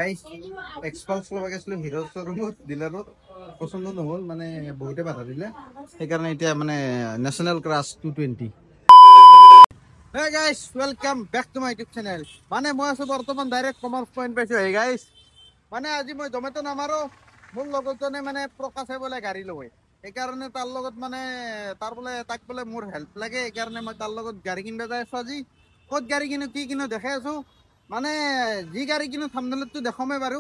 guys Xpulse লব গেছিল hero শোৰুমত ডিলাৰত পছন্দ নহল মানে বহুতে বাধা দিলে সেইকাৰণে এতিয়া মানে national crush 220 hey guys welcome back to my YouTube channel মানে মই আছো বৰ্তমান ডাইৰেক্ট কমাৰ্চ পইণ্ট পাইছো হে গাইস মানে আজি মই জমেটো নামাৰো মোৰ লগতজনে মানে প্ৰকাশে বলে গাড়ী লয় সেইকাৰণে তাৰ লগত মানে তাৰ বলে তাক বলে মোৰ হেল্প লাগে সেইকাৰণে মই তাৰ লগত গাড়ী কিনবা যাই আছো আজি ক'ত গাড়ী কিনো কি কিনো দেখাই আছো মানে যি গাড়ী কিনো থাম্বনেইলটো দেখামে বাৰু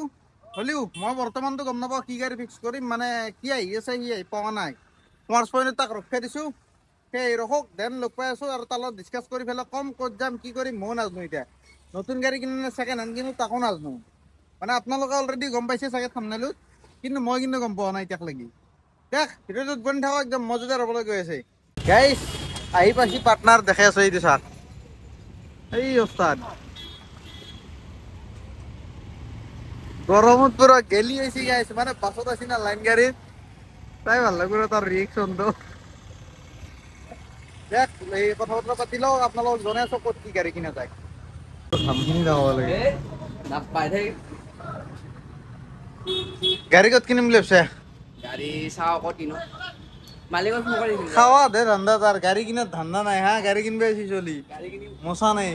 হলিও মই বৰ্তমানটো গম নাপাওঁ কি গাড়ী ফিক্স কৰিম মানে কি আহি আছে সি আহি পোৱা নাই কমাৰ্চ পইণ্টত তাক ৰখাই দিছো সেই ৰখক দেন লগ পাই আছো আৰু তাৰ লগত ডিছকাছ কৰি পেলাই কম ক'ত যাম কি কৰিম ময়ো নাজানো এতিয়া নতুন গাড়ী কিনো নে ছেকেণ্ড হেণ্ড কিনো তাকো নাজানো মানে আপোনালোকে অলৰেডি গম পাইছে চাগে থাম্বনেইলত কিন্তু মই কিন্তু গম পোৱা নাই এতিয়ালৈকে দেখ ভিডিঅ'টোত বনি থাকক একদম মজাদাৰ হ'বলৈ গৈ আছে গাইছ আহি পাইছি পাৰ্টনাৰ দেখাই আছো এইটো চাওক এই ওস্তাদ গরমত পুরো গেলি হয়েছি গাইছে মানে বাসত আছি না লাইন গাড়ির তাই ভাল লাগবে তার রিয়েকশনটো দেখ এই কথা বতরা পাতিলেও আপনার জনে আছো ক'ত কি গাড়ী কিনা যায় ধামখিনি দেখাব লাগে গাড়ী ক'ত কিনিম বুলি ভাবছে গাড়ী চাওঁ ক'ত কিনো মালিকক ফোন কৰি দিম খাওয়া দে ধান্দা তাৰ গাড়ী কিনাৰ ধান্দা নাই হা গাড়ী কিনবা আহিছি চলি গাড়ী কিনিম মচা নাই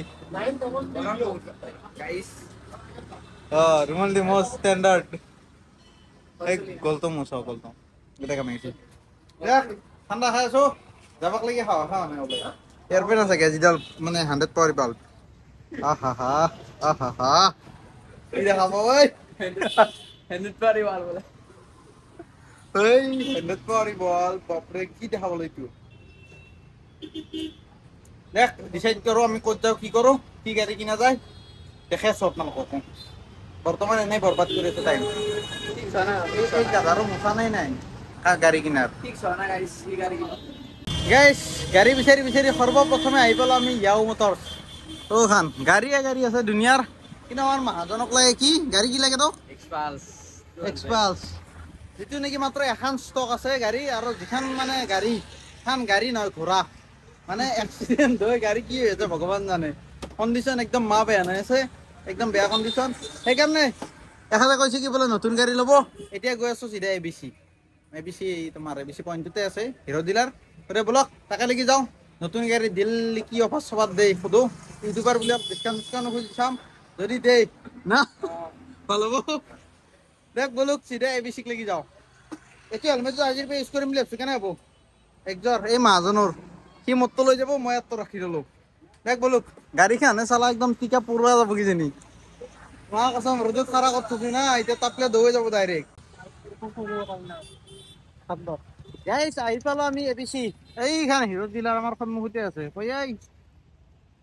গাইছ ৰুমাল দি মস্ত ষ্টেণ্ডাৰ্ড এই গলটো মচা গলটো গোটেই কামাইছে দেখ ঠাণ্ডা খাই আছো যাবাক লাগি খাওয়া খাওয়া নাই ওলাই এয়াৰপেন আছে যিডাল মানে 100 পাৱাৰ বাল্ব আহা হা আহা হা কি দেখাব ঐ হেণ্ডেড পাৰি ভাল বোলে এই 100 পাৱাৰ বাল্ব বাপৰে কি দেখাব এইটো দেখ ডিসাইড কৰো আমি ক'ত যাওঁ কি কৰো কি গাড়ী কিনা যায় দেখাই আছো আপোনালোকক বৰ্তমান এনেই বৰবাদ কৰি আছে টাইম এই জাগাৰো মোচা নাই গাড়ী কিনাৰ ফিক্স হোৱা নাই গাইছ কি গাড়ী কিনো গাইছ গাড়ী বিচাৰি বিচাৰি সৰ্বপ্ৰথমে আহি পালো আমি য়াও মটৰ্ছ খান গাড়ী আছে দুনিয়াৰ কিন্তু আমাৰ মহাজনক লাগে কি গাড়ী কি লাগে তোক এক্সপালছ যিটো নেকি মাত্ৰ এখন ষ্টক আছে গাড়ী আৰু যিখন মানে গাড়ী নহয় ঘোঁৰা মানে এক্সিডেণ্ট হৈ গাড়ী কি হৈছে ভগৱান জানে কণ্ডিশ্যন একদম বেয়া হৈ আছে একদম বেয়া কণ্ডিশ্যন সেইকাৰণে এখাদে কৈছে কি বোলে নতুন গাড়ী ল'ব এতিয়া গৈ আছো চিধা এবিচি তোমাৰ এবিচি পইণ্টতে আছে হিৰো ডিলাৰ বলক তাকে লাগি যাওঁ নতুন গাড়ী দিল্লী কি অফাৰ চফাৰ দেই সোধো ইউটিউবাৰ বুলি ডিছকাউণ্ট খুজি চাম যদি দেই না ভাল হ'ব দেখ বলক চিধা এবিচিক লাগি যাওঁ এইটো হেলমেটটো আজিৰ পৰা ইউজ কৰিম বুলি ভাবিছোঁ কেনে হ'ব একজৰ এই মাহাজনৰ সি মোৰটো লৈ যাব মই ইয়াতটো ৰাখি ল'লো দেখ বলক গাড়ীখনে চালা একদম টিকা পৰুৱা যাব কিজানি মা কচম ৰ'দত খাৰা কৰি থৈছো না এতিয়া তাপলে দৌৰি যাব ডাইৰেক্ট গাইছ আহি পালো আমি এবিচি এইখান হিৰো ডিলাৰ আমাৰ সন্মুখতে আছে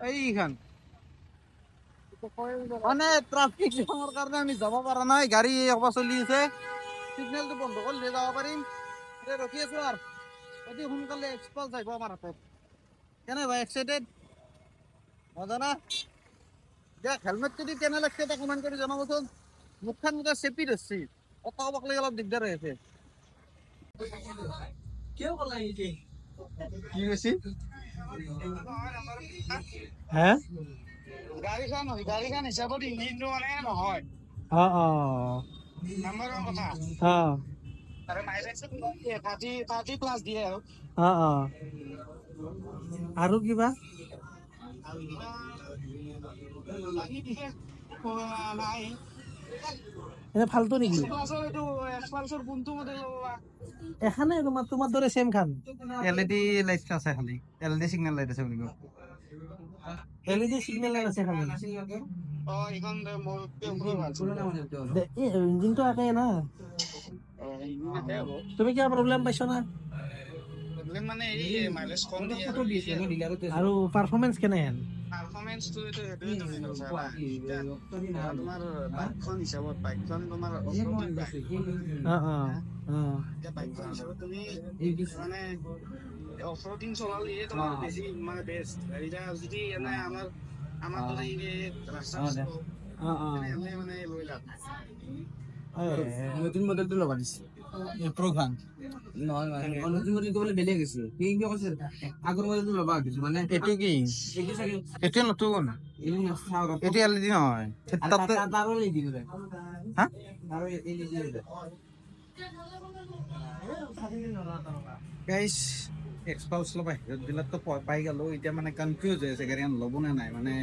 এইখান মানে ট্ৰাফিক জামৰ কাৰণে আমি যাব পৰা নাই গাড়ী অকবা চলি আছে সিগনেলটো বন্ধ কৰিলে যাব পাৰিম ৰখি আছো আৰু অতি সোনকালে এক্সপালছ আহিব আমাৰ হাতত কেনে ভাই এক্সাইটেড মজা না দেখ হেলমেটটো দি কেনে লাগছে এটা কমেণ্ট কৰি জনাবচোন মুখখন গোটেই চেপি ধৰছি কথা ক'বাক লাগি অলপ দিগদাৰ হৈ আছে কি কৈছি হে গাড়ীখন হিচাপত ইঞ্জিনটো মানে নহয় নাম্বাৰৰ কথা আৰু মাইলেজটো 30 প্লাছ দিয়ে আৰু কিবা নাই এনে ফালতু নেকি এখানে তোমাৰ দৰে সেম খান এলইডি লাইট আছে খালি এলইডি সিগন্যাল লাইট আছে বুলি এলইডি সিগন্যাল লাইট আছে খালি ইঞ্জিনটো একে না তুমি কিবা প্ৰব্লেম পাইছ না মানে এই মাইলেজ কম দিয়ে আৰু পাৰফৰমেন্স কেনেহেন পাৰফৰমেন্সটো এটোৱে তোমাৰ বাইকখন হিচাপত বাইকখন তোমাৰ বাইকখন হিচাপত তুমি মানে অফৰোডিং চলালে তোমাৰ বেছি মানে বেষ্ট এতিয়া যদি এনে আমাৰ দৰে ৰাস্তা মানে লৈ লাভ নতুন মডেলটো ল'বা দিছে প্ৰ'ভান নহয় নতুন মডেলটো বোলে বেলেগ আছে সি কি কৈছে আগৰ মডেলটো ল'বা দিছে মানে এইটো কি এইটো চাগে এইটো নতুন এইটো নাচাও এইটো এলইডি নহয় তাতে তাৰো নিদি বোলে হা আৰু এই নিদি বোলে গাইছ এক্সপালছ ল'ব বাহিৰত বিলাকতো পাই গ'লো এতিয়া মানে কনফিউজ হৈ আছে গাড়ীখন ল'ব নে নাই মানে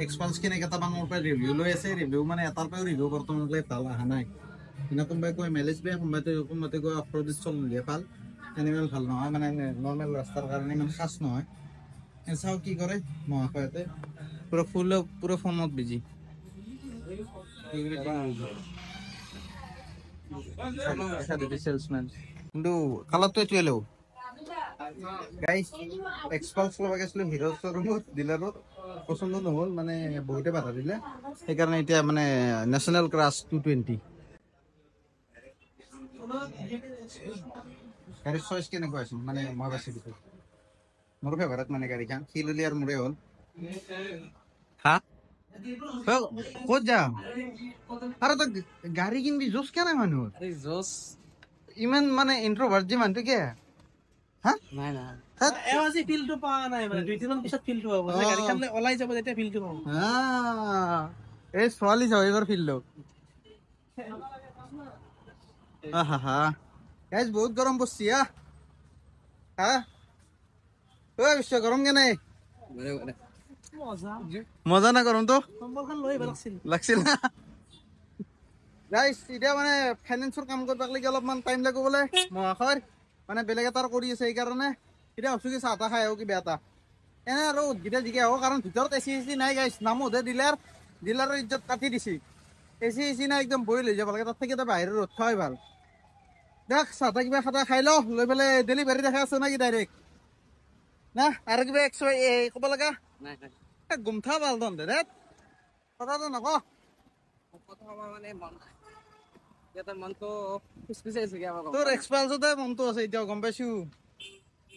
এক্সপালছ কেনেকেইটামান মোৰ পৰা ৰিভিউ লৈ আছে ৰিভিউ মানে এটাৰ পৰাও ৰিভিউ বৰ্তমানলৈ ভাল অহা নাই মানে কোনোবাই কয় মেলেজ বেয়া কোনোবাই কয় অফ ৰ'ড চলিলে ভাল এনিমেল ভাল নহয় মানে নৰ্মেল ৰাস্তাৰ কাৰণে ইমান খাচ নহয় চাওঁ কি কৰে মহাশয়তে পুৰা ফোনত বিজি সেলছমেন কিন্তু কালাৰটো এইটোৱে লওঁ গাইছ এক্সপালছ ল'ব গৈছিলোঁ হিৰ' শ্ব'ৰুমত ডিলাৰত পচন্দ নহ'ল মানে বহুতে বাধা দিলে সেইকাৰণে এতিয়া মানে নেশ্যনেল ক্ৰাছ 220 গাড়ীৰ চইচ কেনেকুৱা আছিল মানে মই বাছি দিছোঁ মোৰ ফেভাৰেট মানে গাড়ীখন সি ল'লি আৰু মোৰে হ'ল হা ক'ত যাম আৰু তই গাড়ী কিনিবি জোচ কেনে মানুহৰ জোচ ইমান মানে ইন্ট্ৰভাৰ্ট যে মানুহটো কিয় হা নাই নাই আজি ফিলটো পোৱা নাই মানে 2 দিনৰ পিছত ফিলটো হ'ব গাড়ীখন ওলাই যাব যেতিয়া ফিলটো পাব এই ছোৱালী চাব এইবাৰ ফিল্ডত গাইজ বহুত গৰম পড়ছি হা বিশ্ব গৰম কেনে মজা না গৰমটো কম্বলখন লৈ আহিব লাগছিল না গাইজ এতিয়া মানে ফাইনেন্সৰ কাম কৰিব লাগি অলপমান টাইম লাগিব বোলে মহাশয় মানে বেলেগ এটাৰ কৰি আছে সেইকাৰণে এতিয়া ভাবছো কি চাহ তাহ খাই আহো কিবা এটা এনে আৰু উদ্ভিদে জিকে আহো কাৰণ ভিতৰত এচি নাই গাইছ নামোদে ডিলাৰৰ ইজ্জত কাটি দিছে এচি নাই একদম বহি লৈ যাব লাগে তাত থাকি এটা বাহিৰৰ ৰ'দ খোৱাই ভাল দেখ চাহ তাহ কিবা খাতা খাই লওঁ লৈ পেলাই ডেলিভাৰী দেখা আছে নাকি ডাইৰেক্ট না আৰু কিবা ক'ব লগা নাই গুমঠা ভাল তহঁতে দে কথাটো নক কথা মানে মন এটা মনটো খুচখুচাইছে কি আমাৰ তোৰ এক্সপালছতে মনটো আছে এতিয়াও গম পাইছো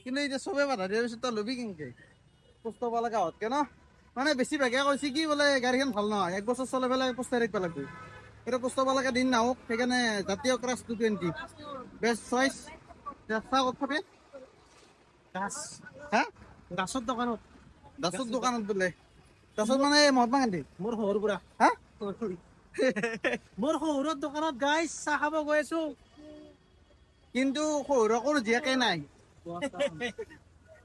কিন্তু এতিয়া চবে বাধা দিয়াৰ পিছত তই ল'বি কেনেকে কষ্ট পাব লগা হতকে ন মানে বেছিভাগে কৈছে কি বোলে গাড়ীখন ভাল নহয় 1 বছৰ চলাই পেলাই পস্তাই থাকিব লাগবে এটা কষ্ট পাব লগা দিন নাহক সেইকাৰণে জাতীয় ক্ৰাছ 220 বেষ্ট চইচ চেষ্টা কৰি গাছ হা গাছৰ দোকানত দাসৰ দোকানত বোলে দাসত মানে মহাত্মা গান্ধী মোৰ শহুৰ বুঢ়া হা মোৰ শহুৰৰ দোকানত গাইছ চাহ খাব গৈ আছো কিন্তু শহুৰকৰ জীয়েকে নাই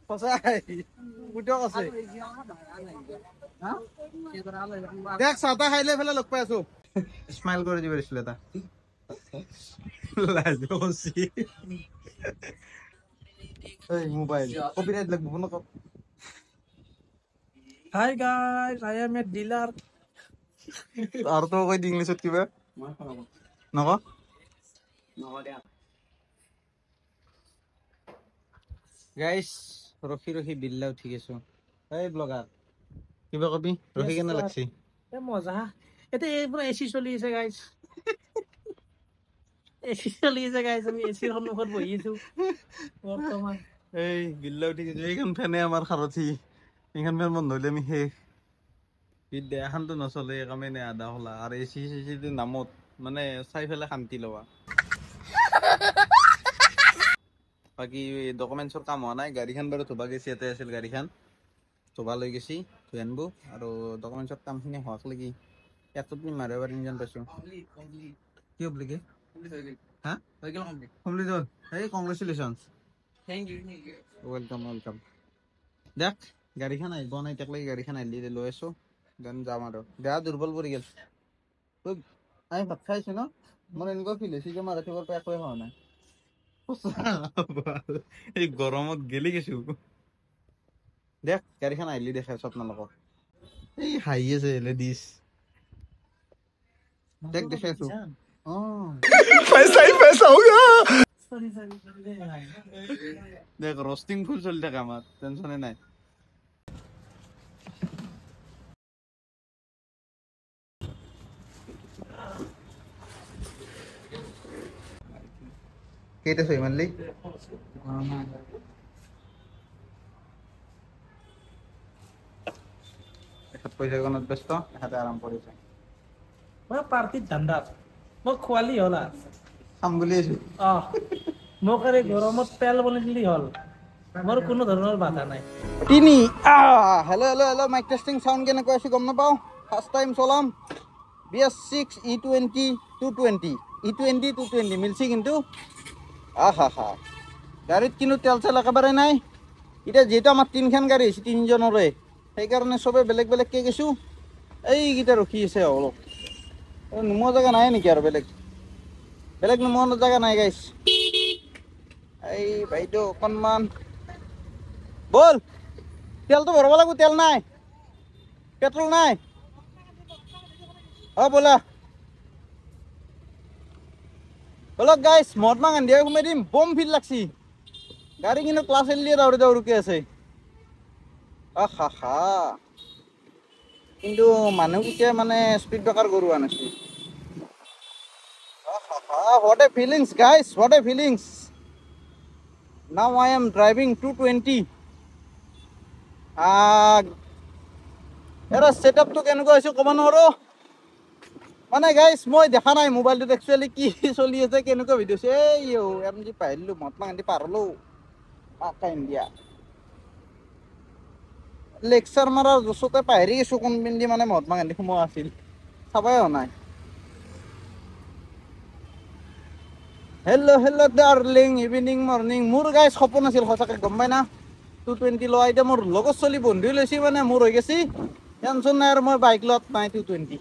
সঁচাই পুতক আছে হা দেখ চাহ তাহ খাই লৈ পেলাই লগ পাই আছো স্মাইল কৰি দিব দিছিল এটা মোবাইল কপিৰাইট লাগব নক hi guys I M A dealer আৰু তো কৈ দি ইংলিছত কিবা নক গাইছ ৰখি বিল্লা উঠি গৈছো এই ব্লগাৰ কিবা কবি ৰখি কেনে লাগছি এ মজা এতিয়া এই পুৰা এচি চলি আছে গাইছ এচি চলি আছে গাইছ আমি এচিৰ সন্মুখত বহি আছো বৰ্তমান এই বিল্লা উঠি গৈছো এইখন ফেনে আমাৰ সাৰথি এইখন ফেন বন্ধ হলে আমি শেষ বিদ্যা এখনতো নচলে কামে নে আধা হলা আৰু এচি চেচি নামত মানে চাই পেলাই শান্তি লোৱা বাকী ডকুমেণ্টছৰ কাম হোৱা নাই গাড়ীখন বাৰু ধুবা গেছি ইয়াতে আছিল গাড়ীখন ধুবা লৈ গেছি ধুই আনব আৰু ডকুমেণ্টছৰ কামখিনি হোৱাক লাগি ইয়াতো তুমি মাৰিব পাৰিম যেন পাইছোঁ কি হ'ব লাগে হা কমপ্লিট হ'ল এই কংগ্ৰেচুলেশ্যন থেংক ইউ ৱেলকাম দেখ গাড়ীখন আহিব নাই তাক লাগি গাড়ীখন আহিলি লৈ আছোঁ দেন যাম আৰু বেয়া দুৰ্বল পৰি গ'ল আমি ভাত খাইছোঁ ন মোৰ এনেকুৱা ফিল হৈছে যে মই ৰাতিপুৱাৰ পৰা একোৱে হোৱা নাই এই গৰমত গেলি গেছো দেখ গাড়ীখন আহিলি দেখাই আপোনালোকক এই হাঁহি আছে লেডিজ দেখ দেখাই আছো দেখ ৰষ্টিং ফুল চলি থাকে আমাৰ টেনচনে নাই কেইটা ছয় মানলি এখাত পইচা গণত ব্যস্ত এখাতে আৰাম কৰিছে মই পাৰ্টিত ধান্দাত মোক খোৱালি হ'ল আৰু খাম বুলি আছো মোক আৰু গৰমত তেল বনাই দিলি হ'ল মোৰ কোনো ধৰণৰ বাধা নাই তিনি hello' hello' hello' mike testing sound কেনেকুৱা আছে গম নাপাওঁ ফাৰ্ষ্ট টাইম চলাম BS6 E20 220 E20 220 মিলছি কিন্তু হা গাড়ীত কিন্তু তেল চেল একেবাৰে নাই এতিয়া যিহেতু আমাৰ তিনিখন গাড়ী হৈছে তিনিজনৰে সেইকাৰণে চবে বেলেগ বেলেগকৈ গৈছোঁ এইকেইটা ৰখি আছে অলপ নোমোৱা জেগা নাই নেকি আৰু বেলেগ নোমোৱা জেগা নাই গাইছ এই বাইদেউ অকণমান বল তেলটো ভৰাব লাগিব তেল নাই পেট্ৰল নাই ব'লা বলক গাইছ মহাত্মা গান্ধীয়ে সোমাই দিম বম ফিল লাগছি গাড়ী কিন্তু ক্লাছ এলিয়ে দাউৰি আছে হা কিন্তু মানুহকেইটা মানে স্পীড ব্ৰেকাৰ কৰোৱা নাছিল what a feelings guys what a feelings now I am driving 220 এৰা সেটআপটো কেনেকুৱা হৈছে ক'ব নোৱাৰো মানে গাইছ মই দেখা নাই মোবাইলটোত একচুৱেলি কি চলি আছে কেনেকুৱা ভিডিঅ' আছে MG পাহৰিলোঁ মহাত্মা গান্ধী পাহৰিলোঁ ইণ্ডিয়া লেকচাৰ মাৰাৰ জোচতে পাহৰি গৈছোঁ কোন পিন্ধি মানে মহাত্মা গান্ধী সোমোৱা আছিল চাবাই হোৱা নাই হেল্ল' ডাৰ্লিং ইভিনিং মৰ্ণিং মোৰ গাইছ সপোন আছিল সঁচাকৈ গম পাই না 220 লোৱা এতিয়া মোৰ লগত চলি বন্ধু লৈছি মানে মোৰ হৈ গৈছি টেনশ্যন নাই আৰু মই বাইক লোৱাত নাই 220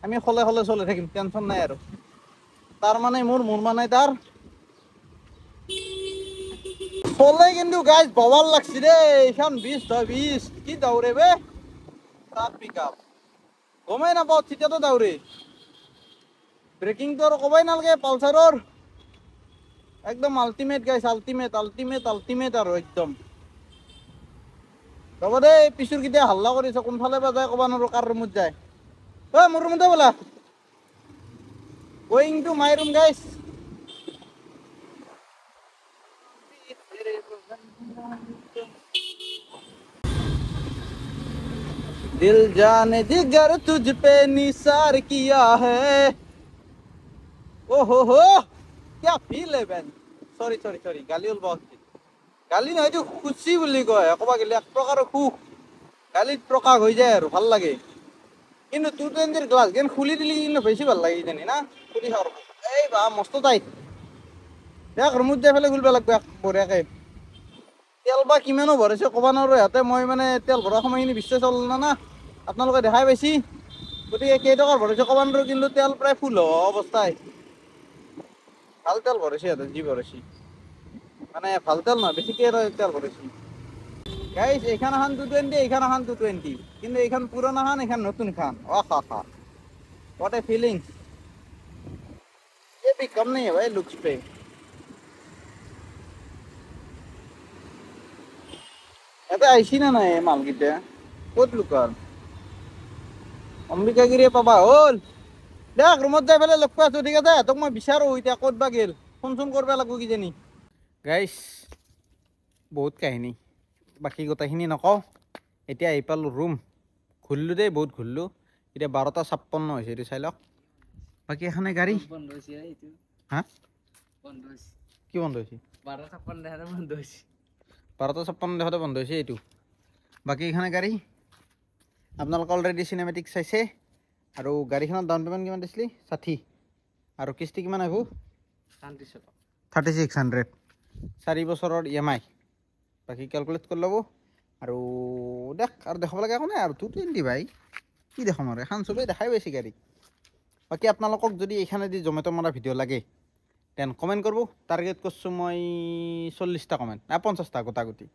আমি সলে চলাই থাকিম টেনশ্যন নাই আৰু তাৰ মানে মোৰ মানে তাৰ চলে কিন্তু গাইজ ববাল লাগছি দেই এইখন 20 কি দাউৰে বে তাত পিক আপ গমেই নাপাওঁ তেতিয়াতো দাউৰে ব্ৰেকিংটো আৰু ক'বই নালাগে পালচাৰৰ একদম আল্টিমেট গাইছ আল্টিমেট আৰু একদম ৰ'ব দেই পিছুৰ কেতিয়া হাল্লা কৰিছে কোনফালে বা যায় ক'ব নোৱাৰো কাৰ ৰুমত যায় মোৰ ৰুমতে বোলা গোয়িং টু মাই ৰুম গাইছ दिल जाने जिगर तुझ पे निसार किया है ओ हो क्या फील है बेन सॉरी गाली ওলব গালি নহয় এইটো খুচি বুলি কয় ক'বা গেলে এক প্ৰকাৰৰ সুখ গালিত প্ৰকাশ হৈ যায় আৰু ভাল লাগে কিন্তু 220 গ্লাছ গেন খুলি দিলি কিন্তু বেছি ভাল লাগে জানি না খুলি চাওঁ এই বা মস্ত টাইট দেখ ৰুমত যাই পেলাই খুলিব লাগিব বঢ়িয়াকৈ তেল বা কিমানো ভৰাইছে ক'ব নোৱাৰো সিহঁতে মই মানে তেল ভৰা সময়খিনি বিশ্বাস হ'ল না আপোনালোকে দেখাই পাইছি গতিকে কেইটকাৰ ভৰাইছে ক'ব নোৱাৰো কিন্তু তেল প্ৰায় ফুল হোৱা অৱস্থাই ভাল তেল ভৰাইছে সিহঁতে যি ভৰাইছে মানে ভাল তেল নহয় বেছিকৈ তেল ভৰাইছে গাইছ এইখন এখন 220 এইখন এখন 220 কিন্তু এইখন পুৰণা খান এইখন নতুন খান what a feeling ये भी कम नहीं है भाई लुक्स पे এটা আইছি না নাই মালকেইটা ক'ত লুকাল অম্বিকাগিৰিয়ে পাবা হ'ল দেখ ৰুমত যাই পেলাই লগ পাইছোঁ ঠিক আছে তোক মই বিচাৰোঁ এতিয়া ক'ত বা গেল ফোন কৰিব লাগিব কিজানি গাইছ বহুত কাহিনী বাকী গোটেইখিনি নকওঁ এতিয়া আহি পালোঁ ৰুম ঘূৰিলোঁ দেই বহুত ঘূৰিলোঁ এতিয়া 12:56 হৈছে এইটো চাই লওক বাকী এখনে গাড়ী হা কি বন্ধ হৈছে 12:56 দেখাতে বন্ধ হৈছে এইটো বাকী এইখানে গাড়ী আপোনালোকে অলৰেডি চিনেমেটিক চাইছে আৰু গাড়ীখনৰ ডাউন পে'মেণ্ট কিমান দিছিলি 60 আৰু কিস্তি কিমান আহিব 3600 4 বছৰৰ EMI বাকী কেলকুলেট কৰি ল'ব আৰু দেখাব লাগে একো নাই আৰু 220 ভাই কি দেখাম আৰু এখন চবেই দেখাই পাইছে গাড়ী বাকী আপোনালোকক যদি এইখানেদি জমেট' মৰা ভিডিঅ' লাগে দেন কমেণ্ট কৰিব টাৰ্গেট কৰিছোঁ মই 40টা কমেণ্ট 50টা গোটাগুটি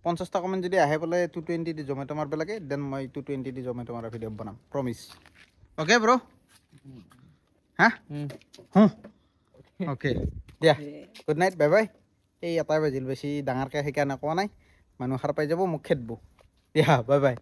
50টা কমেণ্ট যদি আহে বোলে 220 দি জমেট' মাৰিব লাগে দেন মই 220 দি জমেট' মাৰা ভিডিঅ' বনাম প্ৰমিছ অ'কে ব্ৰ হা অ'কে দিয়া গুড নাইট বাই বাই এই এটাই বাজিল বেছি ডাঙৰকৈ সেইকাৰণে কোৱা নাই মানুহ সাৰ পাই যাব মোক খেদব দিয়া বাই বাই